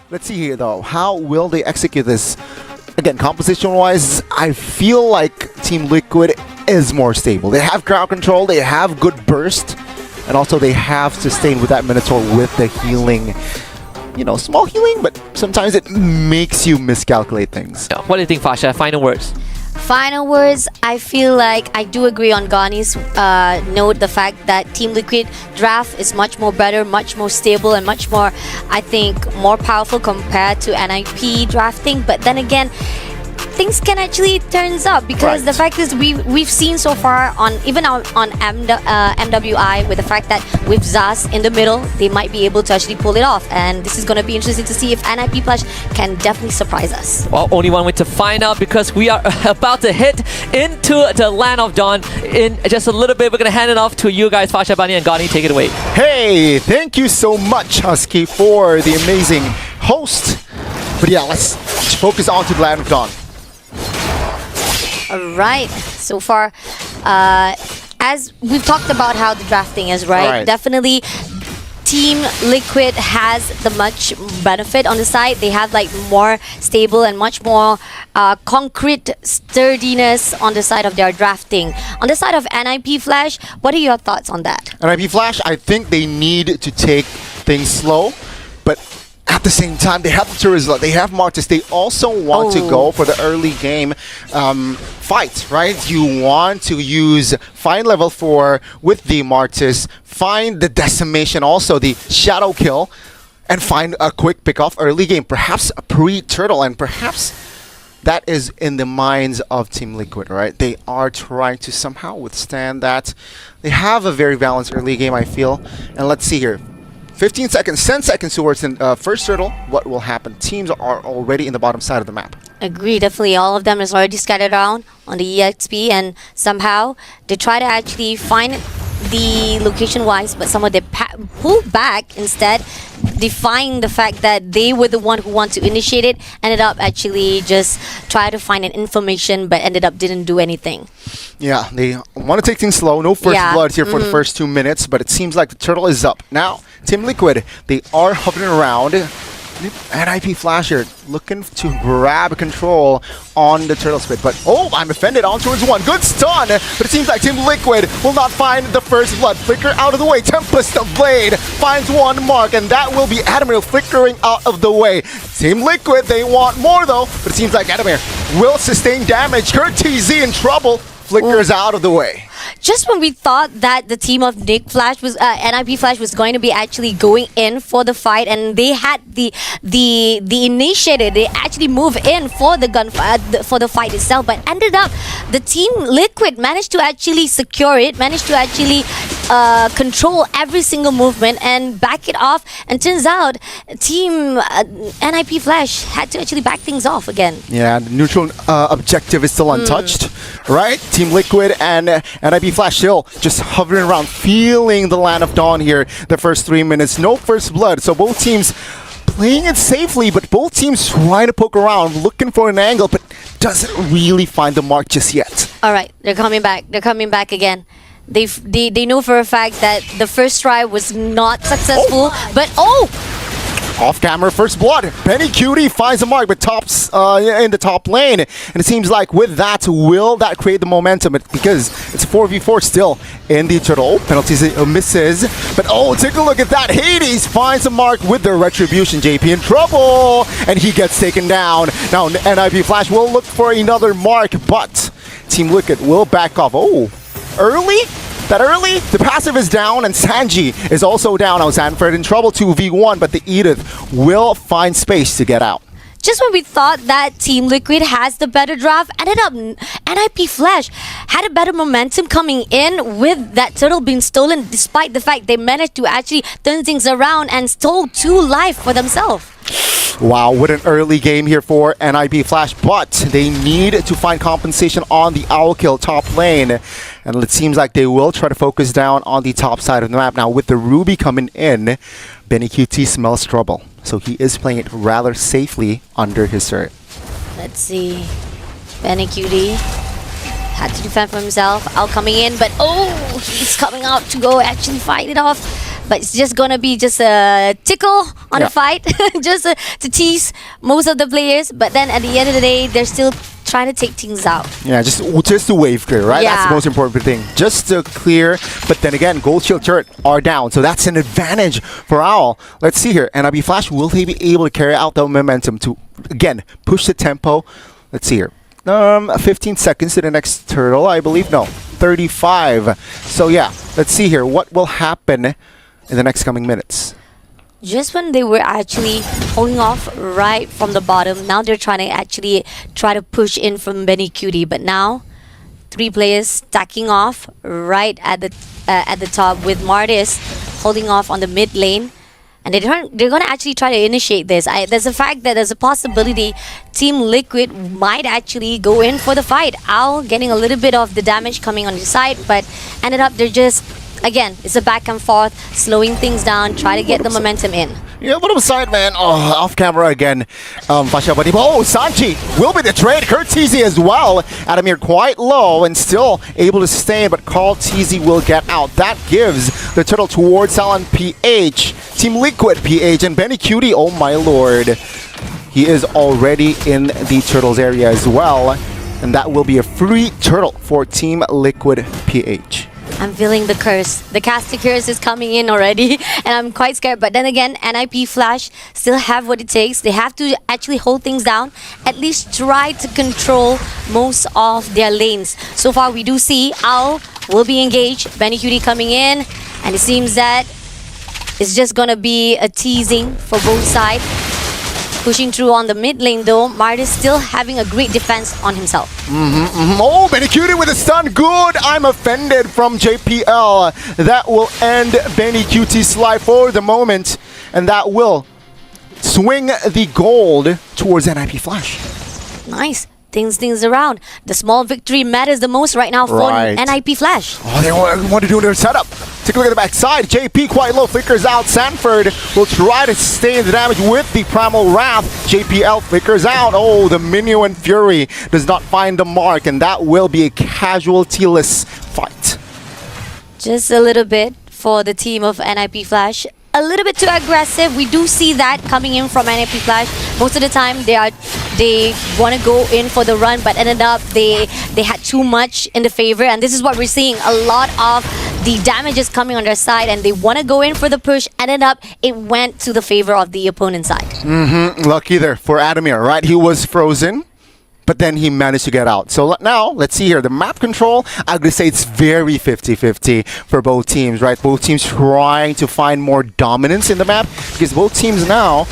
Let's see here though. How will they execute this? Again, composition-wise, I feel like Team Liquid is more stable. They have crowd control, they have good burst, and also they have sustain with that Minotaur with the healing. You know, small healing, but sometimes it makes you miscalculate things. What do you think, Fasha? Final words. Final words, I feel like I do agree on Gani's note, the fact that Team Liquid draft is much more better, much more stable, and much more, I think, more powerful compared to NIP drafting. But then again, things can actually turns up because the fact is we've seen so far on MWI with the fact that with Zaz in the middle, they might be able to actually pull it off, and this is going to be interesting to see if NIP Flash can definitely surprise us. Well, only one way to find out because we are about to hit into the land of dawn in just a little bit. We're going to hand it off to you guys, Fasha, Bunny, and Gani. Take it away. Hey, thank you so much, Husky, for the amazing host. But yeah, let's focus on to the land of dawn. Alright, so far, as we've talked about how the drafting is, right? Definitely, Team Liquid has the much benefit on the side. They have like more stable and much more concrete sturdiness on the side of their drafting. On the side of NIP Flash, what are your thoughts on that? NIP Flash, I think they need to take things slow, but at the same time, they have the Turizla, they have Martis. They also want to go for the early game fight, right? You want to use find level 4 with the Martis, find the decimation, also the shadow kill, and find a quick pick-off early game. Perhaps a pre-turtle, and perhaps that is in the minds of Team Liquid, right? They are trying to somehow withstand that. They have a very balanced early game, I feel. And let's see here. 15 seconds, 10 seconds towards the first turtle. What will happen? Teams are already in the bottom side of the map. Agree, definitely. All of them is already scattered around on the EXP, and somehow they try to actually find the location-wise, but somehow they pull back instead, defying the fact that they were the one who want to initiate it, ended up actually just try to find an information, but ended up didn't do anything. Yeah, they want to take things slow. No first blood here for the first 2 minutes, but it seems like the turtle is up. Now, Team Liquid, they are hovering around. NIP Flasher looking to grab control on the turtle spit, but I'm offended on towards one. Good stun, but it seems like Team Liquid will not find the first blood. Flicker out of the way. Tempest of Blade finds one mark, and that will be Adamir flickering out of the way. Team Liquid, they want more though, but it seems like Adamir will sustain damage. Kurt TZ in trouble. Flickers out of the way. Just when we thought that the team of NIP Flash was NIP Flash was going to be actually going in for the fight, and they had the initiative, they actually move in for the for the fight itself, but ended up the Team Liquid managed to actually secure it, managed to actually control every single movement and back it off, and turns out Team NIP Flash had to actually back things off again. Yeah, the neutral objective is still untouched, right? Team Liquid and NIP Flash still just hovering around, feeling the land of dawn here the first 3 minutes. No first blood, so both teams playing it safely, but both teams trying to poke around, looking for an angle, but doesn't really find the mark just yet. Alright, they're coming back. They're coming back again. They know for a fact that the first try was not successful, but off camera, first blood. Benny Cutie finds the mark, but tops in the top lane. And it seems like with that, will that create the momentum? Because it's 4v4 still in the turtle. Penalties misses. But take a look at that. Hades finds the mark with the retribution. JP in trouble. And he gets taken down. Now NIP Flash will look for another mark, but Team Liquid will back off. Early? That early, the passive is down, and Sanji is also down. Now Zanford in trouble, 2v1, but the Edith will find space to get out. Just when we thought that Team Liquid has the better draft, ended up NIP Flash had a better momentum coming in with that turtle being stolen, despite the fact they managed to actually turn things around and stole 2 life for themselves. Wow, what an early game here for NIP Flash, but they need to find compensation on the Owl Kill top lane. And it seems like they will try to focus down on the top side of the map. Now with the Ruby coming in, Benny QT smells trouble. So he is playing it rather safely under his turret. Let's see. Benny QT had to defend for himself. Out coming in, but he's coming out to go actually fight it off. but it's just gonna be just a tickle on the fight, just to tease most of the players. But then at the end of the day, they're still trying to take things out. Yeah, just to wave clear, right? That's the most important thing. Just to clear, but then again, gold shield turret are down, so that's an advantage for Owl. Let's see here. NIP Flash, will they be able to carry out the momentum to, again, push the tempo? Let's see here. 15 seconds to the next turtle, I believe. No, 35. So yeah, let's see here. What will happen in the next coming minutes? Just when they were actually holding off right from the bottom, now they're trying to actually try to push in from Benny Cutie. But now, 3 players stacking off right at the top, with Martis holding off on the mid lane. And they're going to actually try to initiate this. There's a fact that there's a possibility Team Liquid might actually go in for the fight. Owl getting a little bit of the damage coming on the side, but ended up they're just, again, it's a back and forth, slowing things down, try to get the momentum in. Yeah, bottom side, man. Oh, off camera again. Fashabani. Oh, Sanji will be the trade. Kurt TZ as well. Adamir quite low and still able to stay, but Carl TZ will get out. That gives the turtle towards Talon PH, Team Liquid PH, and Benny Cutie. Oh my lord. He is already in the turtles area as well. And that will be a free turtle for Team Liquid PH. I'm feeling the curse. The casting curse is coming in already, and I'm quite scared. But then again, NIP Flash still have what it takes. They have to actually hold things down, at least try to control most of their lanes. So far, we do see Owl will be engaged. Benny Cutie coming in, and it seems that it's just gonna be a teasing for both sides. Pushing through on the mid lane though, Martis still having a great defense on himself. Oh, Benny Cutie with a stun. Good. I'm offended from JPL. That will end Benny Cutie's life for the moment. And that will swing the gold towards NIP Flash. Nice. Things around. The small victory matters the most right now for NIP Flash. Oh, they want to do their setup. Take a look at the backside. JP quite low, flickers out. Sanford will try to sustain the damage with the Primal Wrath. JPL flickers out. Oh, the Minuan Fury does not find the mark, and that will be a casualty-less fight. Just a little bit for the team of NIP Flash. A little bit too aggressive. We do see that coming in from NIP Flash. Most of the time they want to go in for the run, but ended up they had too much in the favor, and this is what we're seeing. A lot of the damage is coming on their side, and they want to go in for the push. Ended up it went to the favor of the opponent's side. Lucky there for Adamir, right? He was frozen, but then he managed to get out. So now, let's see here. The map control, I'm going to say it's very 50-50 for both teams, right? Both teams trying to find more dominance in the map, because both teams now,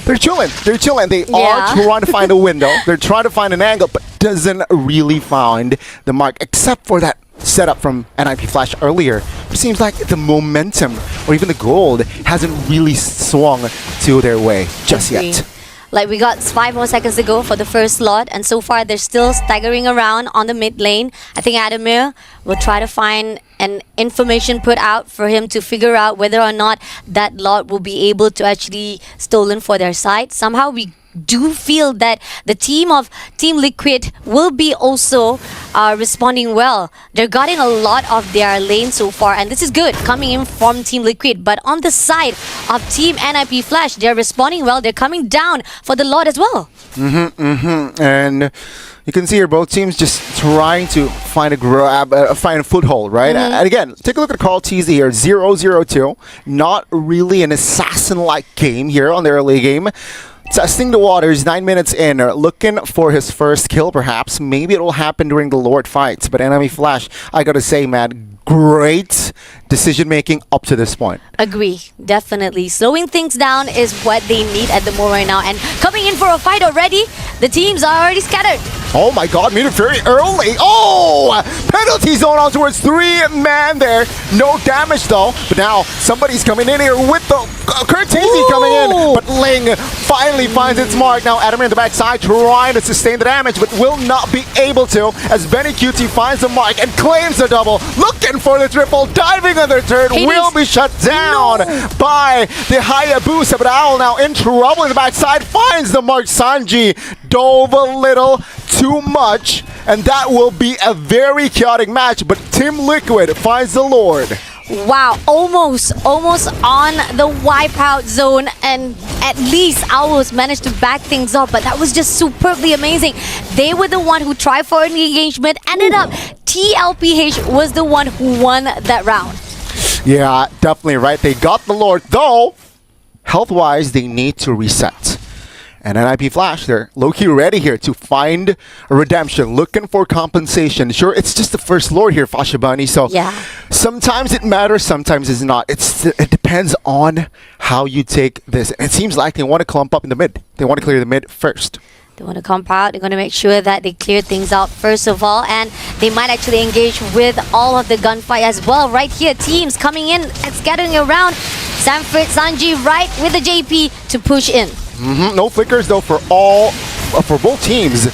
they're chilling. They're chilling. They are trying to find a window. They're trying to find an angle, but doesn't really find the mark, except for that setup from NIP Flash earlier. It seems like the momentum, or even the gold, hasn't really swung to their way just yet. Like, we got 5 more seconds to go for the first slot, and so far they're still staggering around on the mid lane. I think Adamir will try to find an information put out for him to figure out whether or not that lot will be able to actually stolen for their side. Somehow we do feel that the team of Team Liquid will be also responding well. They're getting a lot of their lane so far, and this is good coming in from Team Liquid. But on the side of Team NIP Flash, they're responding well. They're coming down for the lot as well. And you can see here both teams just trying to find find a foothold, right? And again, take a look at Carl TZ here, 0-0-2. Not really an assassin-like game here on the early game. Testing the waters, 9 minutes in, looking for his first kill perhaps. Maybe it will happen during the Lord fights. But NIP Flash, I gotta say, man, great decision making up to this point. Agree, definitely. Slowing things down is what they need at the moment right now. And coming in for a fight already, the teams are already scattered. Oh my god, made it very early. Oh! Penalty zone on towards 3-man there. No damage though. But now somebody's coming in here with the Kurt TZ coming in. But Ling finally finds its mark. Now Adamir in the backside trying to sustain the damage, but will not be able to, as Benny Cutie finds the mark and claims the double. Looking for the triple, diving on their turn, will be shut down by the Hayabusa. But Owl now in trouble in the backside, finds the mark. Sanji dove a little too much, and that will be a very chaotic match, but Team Liquid finds the Lord. Wow, almost on the wipeout zone, and at least Owls managed to back things up, but that was just superbly amazing. They were the one who tried for an engagement, ended up Tlph was the one who won that round. Yeah, definitely right. They got the Lord, though health-wise they need to reset. And NIP Flash, they're low-key ready here to find a redemption, looking for compensation. Sure, it's just the first Lord here, Fashabani, so Yeah. sometimes it matters, sometimes it's not. It depends on how you take this. And it seems like they want to clump up in the mid. They want to clear the mid first. They want to come out. They're going to make sure that they clear things out first of all, and they might actually engage with all of the gunfight as well. Right here, teams coming in and scattering around. Sanford, Sanji right with the JP to push in. No flickers though for both teams.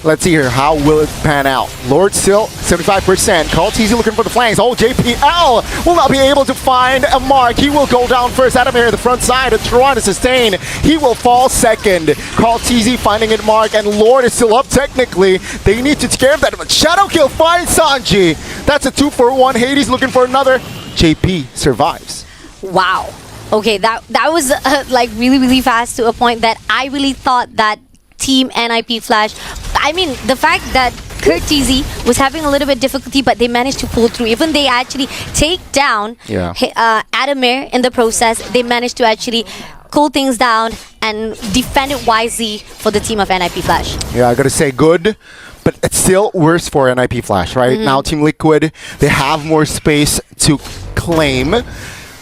Let's see here, how will it pan out? Lord still 75%. Tlph looking for the flanks. Oh, JPL will not be able to find a mark. He will go down first. Adamir, the front side of Tron to sustain. He will fall second. Tlph finding it mark, and Lord is still up technically. They need to take care of that. But Shadow Kill finds Sanji. That's a 2-for-1. Hades looking for another. JP survives. Wow. Okay, that was like really fast to a point that I really thought that Team NIP Flash, I mean, the fact that Tlph was having a little bit difficulty, but they managed to pull through. Even they actually take down Adamir in the process, they managed to actually cool things down and defend it wisely for the team of NIP Flash. Yeah, I gotta say good, but it's still worse for NIP Flash, right? Now Team Liquid, they have more space to claim.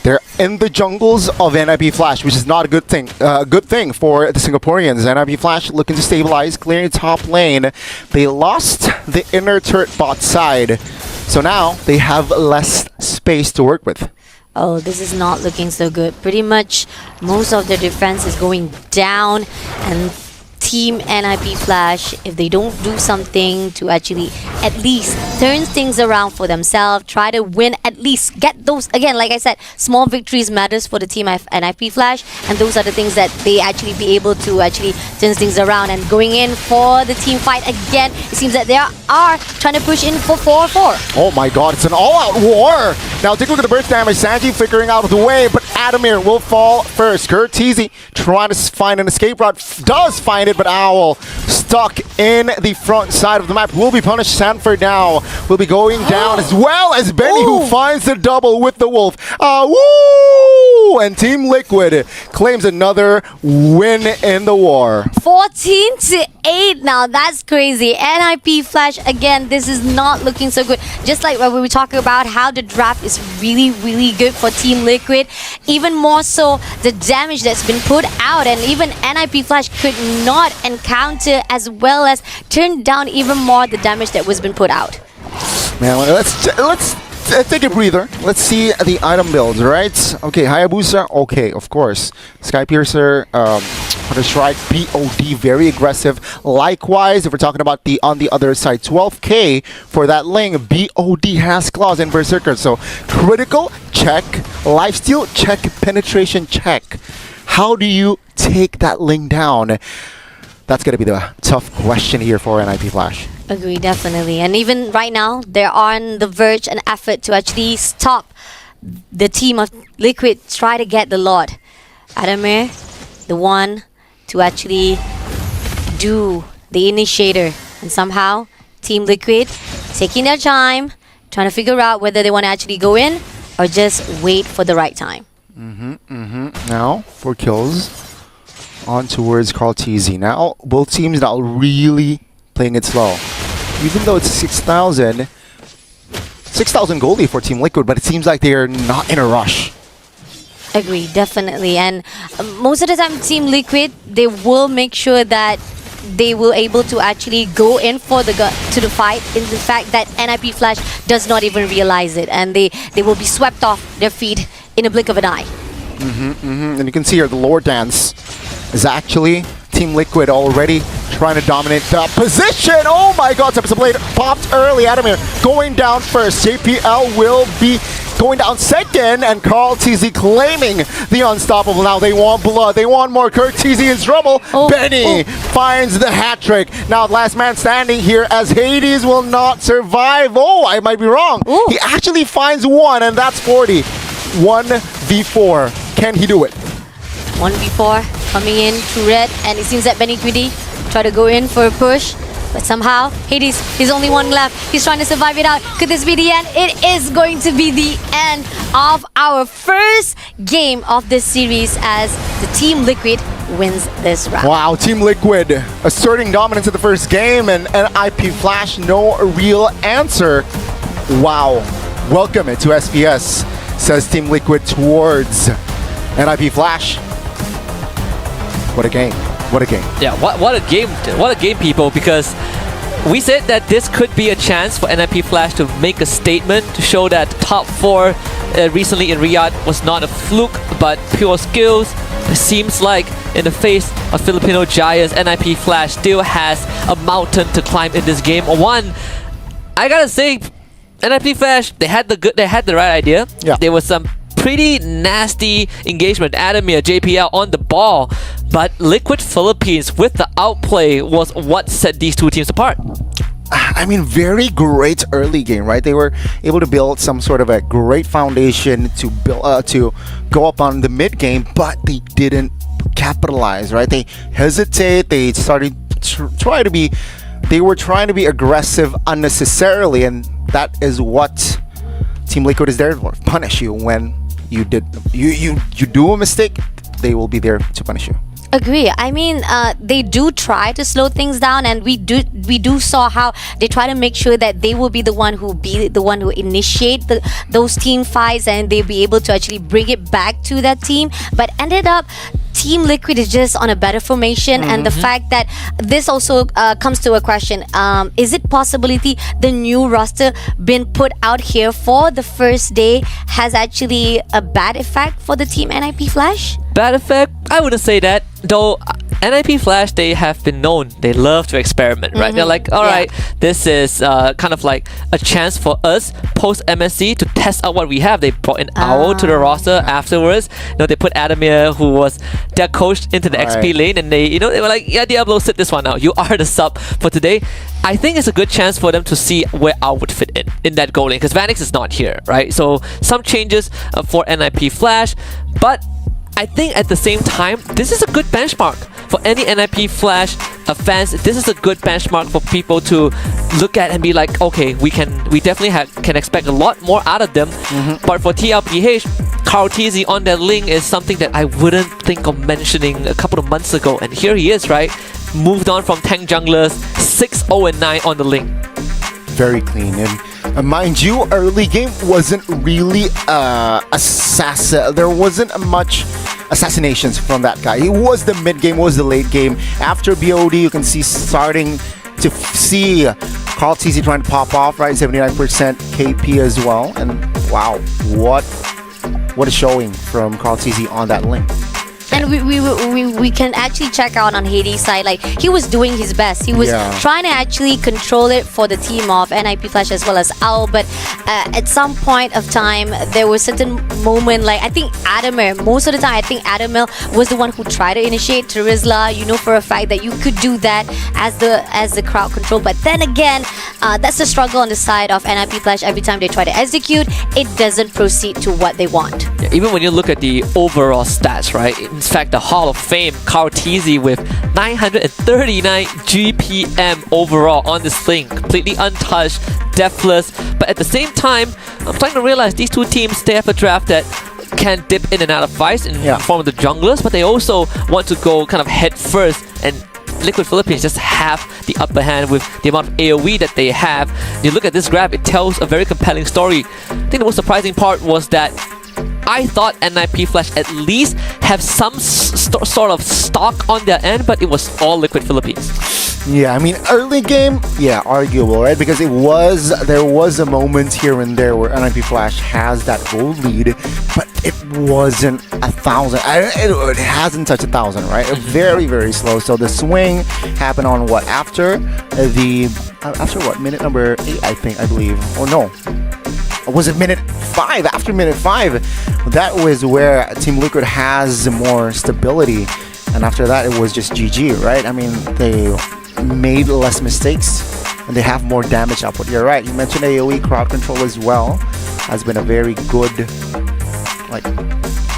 They're in the jungles of NIP Flash, which is not a good thing. Good thing for the Singaporeans. NIP Flash looking to stabilize, clearing top lane. They lost the inner turret bot side, so now they have less space to work with. Oh, this is not looking so good. Pretty much most of their defense is going down, and Team NIP Flash, if they don't do something to actually at least turn things around for themselves, try to win, at least get those, again, like I said, small victories matters for the Team of NIP Flash, and those are the things that they actually be able to actually turn things around. And going in for the team fight again, it seems that they are trying to push in for 4-4. Oh my god, it's an all-out war! Now take a look at the burst damage. Sanji figuring out of the way, but Adamir will fall first. Tlph trying to find an escape route, does find it, but Owl stuck in the front side of the map. Will be punished. Sanford now will be going down, as well as Benny, who finds the double with the Wolf. Woo! And Team Liquid claims another win in the war. 14-8 now. That's crazy. NIP Flash, again, this is not looking so good. Just like when we were talking about how the draft is really good for Team Liquid, even more so the damage that's been put out, and even NIP Flash could not encounter as well as turn down even more the damage that was been put out. Man, let's take a breather. Let's see the item builds, right? Okay, Hayabusa, okay, of course. Skypiercer, Hunter Strike, BOD, very aggressive. Likewise, if we're talking about on the other side, 12k for that Ling. BOD has claws and Berserker, so critical, check. Lifesteal, check. Penetration, check. How do you take that Ling down? That's going to be the tough question here for NIP Flash. Agree, definitely. And even right now, they're on the verge and effort to actually stop the team of Liquid try to get the Lord. Adamir, the one to actually do the initiator. And somehow, Team Liquid taking their time, trying to figure out whether they want to actually go in or just wait for the right time. Now, 4 kills on towards Tlph. Now, both teams now really playing it slow. Even though it's 6,000 goldie for Team Liquid, but it seems like they're not in a rush. Agree, definitely. And most of the time, Team Liquid, they will make sure that they will able to actually go in for the fight, in the fact that NIP Flash does not even realize it, and they will be swept off their feet in a blink of an eye. And you can see here the Lord Dance is actually Team Liquid already trying to dominate the position. Oh my god, Blade popped early. Adamir going down first. JPL will be going down second, and Carl TZ claiming the unstoppable. Now they want blood. They want more. Kirk TZ in trouble. Benny finds the hat trick. Now last man standing here as Hades will not survive. Oh, I might be wrong. He actually finds one, and that's 40. 1v4. Can he do it? 1v4 coming in to red, and it seems that Benny Quiddy try to go in for a push, but somehow Hades, he's only one left. He's trying to survive it out. Could this be the end? It is going to be the end of our first game of this series as the Team Liquid wins this round. Wow, Team Liquid asserting dominance in the first game, and NIP Flash no real answer. Wow, welcome to SPS, says Team Liquid towards NIP Flash. What a game. What a game. Yeah, what a game. What a game, people, because we said that this could be a chance for NIP Flash to make a statement to show that top 4 recently in Riyadh was not a fluke but pure skills. It seems like in the face of Filipino giants, NIP Flash still has a mountain to climb in this game. One, I gotta say, NIP Flash, they had the right idea. Yeah. There was some pretty nasty engagement. Adamir, JPL on the ball, but Liquid Philippines with the outplay was what set these two teams apart. I mean, very great early game, right? They were able to build some sort of a great foundation to build to go up on the mid game, but they didn't capitalize, right? They hesitate. They started try to be. They were trying to be aggressive unnecessarily, and that is what Team Liquid is there for. Punish you when you do a mistake. They will be there to punish you. Agree. I mean, they do try to slow things down, and we do saw how they try to make sure that they will be the one who initiate those team fights, and they'll be able to actually bring it back to that team. But ended up, Team Liquid is just on a better formation, and the fact that this also comes to a question: is it possibility the new roster been put out here for the first day has actually a bad effect for the team NIP Flash? Bad effect? I wouldn't say that. Though NIP Flash, they have been known, they love to experiment, right? They're like, all right, this is kind of like a chance for us post MSC to test out what we have. They brought in Owl to the roster afterwards. You know, they put Adamir, who was their coach, into the XP lane, and they were like, yeah, Diablo, sit this one out. You are the sub for today. I think it's a good chance for them to see where Owl would fit in that goal lane, because Vanix is not here, right? So some changes for NIP Flash, but I think at the same time, this is a good benchmark for any NIP Flash fans. This is a good benchmark for people to look at and be like, okay, we definitely can expect a lot more out of them. But for Tlph, Carl TZ on that link is something that I wouldn't think of mentioning a couple of months ago, and here he is, right? Moved on from tank junglers, 6-0-9 on the link. Very clean. And mind you, early game wasn't really assassin. There wasn't much assassinations from that guy. It was the mid game, was the late game. After BOD, you can see starting to see Carl TZ trying to pop off, right? 79% KP as well. And wow, what a showing from Carl TZ on that link. And we can actually check out on Hades' side, like he was doing his best. He was trying to actually control it for the team of NIP Flash as well as Owl. But at some point of time, there was certain moment, like I think Adamir, most of the time I think Adamir was the one who tried to initiate Terizla. You know for a fact that you could do that as the crowd control. But then again, that's the struggle on the side of NIP Flash. Every time they try to execute, it doesn't proceed to what they want. Yeah, even when you look at the overall stats, right? In fact, the Hall of Fame, Carl TZ with 939 GPM overall on this thing, completely untouched, deathless. But at the same time, I'm starting to realize these two teams, they have a draft that can dip in and out of fights in the form of the junglers, but they also want to go kind of head first, and Liquid Philippines just have the upper hand with the amount of AoE that they have. You look at this graph, it tells a very compelling story. I think the most surprising part was that I thought NIP Flash at least have some sort of stock on their end, but it was all Liquid Philippines. Yeah, I mean, early game, arguable, right? Because there was a moment here and there where NIP Flash has that gold lead, but it wasn't 1,000. It hasn't touched 1,000, right? Very, very slow. So the swing happened on what? After what? Minute number 8, I believe. Or no. was it minute 5? After minute 5, that was where Team Liquid has more stability. And after that, it was just GG, right? I mean, they made less mistakes and they have more damage output. You're right. You mentioned AoE crowd control as well. Has been a very good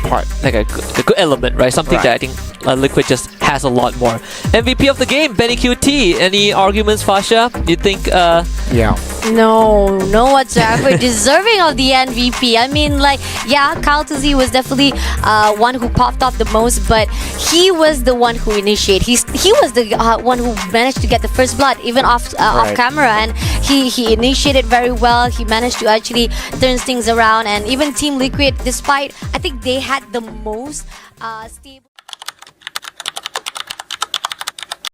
part. Like a good element, right? Something that I think Liquid just has a lot more. MVP of the game, Benny QT. Any arguments, Fasha? You think? Yeah. No whatsoever. Deserving of the MVP. I mean, Kyle Tuzi was definitely one who popped off the most, but he was the one who initiated. He was the one who managed to get the first blood, even off camera, and he initiated very well. He managed to actually turn things around, and even Team Liquid, despite I think they had the most stable.